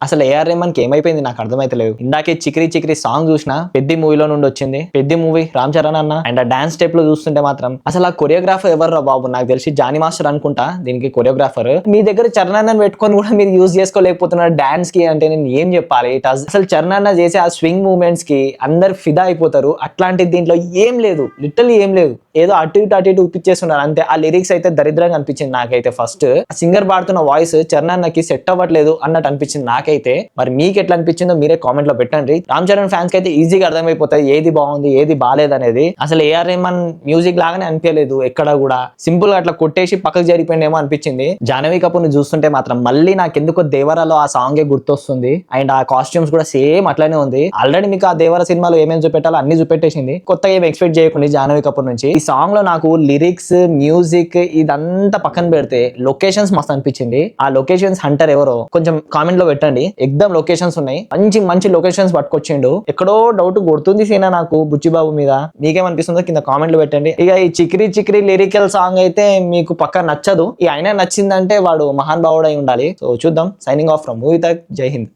అసలు ఏఆర్ రెహమాన్ కి ఏమైపోయింది నాకు అర్థమైతలేదు. ఇందాకే చిక్రీ చిక్రీ సాంగ్ చూసిన పెద్ద మూవీలో నుండి వచ్చింది. పెద్ద మూవీ రామ్ చరణ్ అన్న అండ్ ఆ డాన్స్ స్టెప్ లో చూస్తుంటే మాత్రం అసలు ఆ కొరియోగ్రాఫర్ ఎవర్రా బాబు, నాకు తెలిసి జానీ మాస్టర్ అనుకుంటా దీనికి కొరియోగ్రాఫర్. మీ దగ్గర చరణ్ అన్నని పెట్టుకొని కూడా మీరు యూజ్ చేసుకోలేకపోతున్నారు డాన్స్ కి అంటే నేను ఏం చెప్పాలి. అసలు చరణ్ అన్న చేసే ఆ స్వింగ్ మూవ్మెంట్స్ కి అందరు ఫిదా అయిపోతారు. అట్లాంటి దీంట్లో ఏం లేదు, లిటరల్లీ ఏం లేదు. ఏదో అటు ఇటు ఉప్పించేస్తున్నారు అంతే. ఆ లిరిక్స్ అయితే దరిద్రంగా అనిపించింది నాకైతే. ఫస్ట్ సింగర్ పాడుతున్న వాయిస్ చరణ్ అన్నకి సెట్ అవ్వట్లేదు అన్నట్టు అనిపించింది నాకైతే. మరి మీకు ఎట్లా అనిపించిందో మీరే కామెంట్ లో పెట్టండి. రామ్ చరణ్ ఫ్యాన్స్ కి అయితే ఈజీగా అర్థమైపోతాయి ఏది బాగుంది ఏది బాలేదు అనేది. అసలు ఏఆర్ రెహమాన్ మ్యూజిక్ లాగానే అనిపించలేదు ఎక్కడ కూడా. సింపుల్ గా అట్లా కొట్టేసి పక్కకు జరిగిపోయిందేమో అనిపించింది. జాహ్నవి కపూర్ ని చూస్తుంటే మాత్రం మళ్ళీ నాకెందుకో దేవరాలో ఆ సాంగే గుర్తొస్తుంది. అండ్ ఆ కాస్ట్యూమ్స్ కూడా సేమ్ అట్లానే ఉంది. ఆల్రెడీ మీకు ఆ దేవర సినిమాలో ఏమేమి చూపెట్టాలో అన్ని చూపెట్టేసింది. కొత్తగా ఏమి ఎక్స్పెక్ట్ చేయకుండా జాహ్నవి కపూర్ నుంచి. ఈ సాంగ్ లో నాకు లిరిక్స్ మ్యూజిక్ ఇదంతా పక్కన పెడితే లొకేషన్స్ మస్తు అనిపించింది. ఆ లొకేషన్స్ హంటర్ ఎవరో కొంచెం కామెంట్ లో పెట్టండి. ఎగ్దమ్ లొకేషన్స్ ఉన్నాయి, మంచి మంచి లొకేషన్స్ పట్టుకొచ్చిండు. ఎక్కడో డౌట్ కొడుతుంది సీనా నాకు బుచ్చిబాబు మీద. మీకేమనిపిస్తుందో కింద కామెంట్ లో పెట్టండి. ఇక ఈ చిక్రీ చిక్రీ లిరికల్ సాంగ్ అయితే మీకు పక్కా నచ్చదు. ఈ అయినా నచ్చిందంటే వాడు మహాన్ భావుడై ఉండాలి. సో చూద్దాం. సైనింగ్ ఆఫ్ ఫ్రమ్ మూవీ తక్. జై హింద్.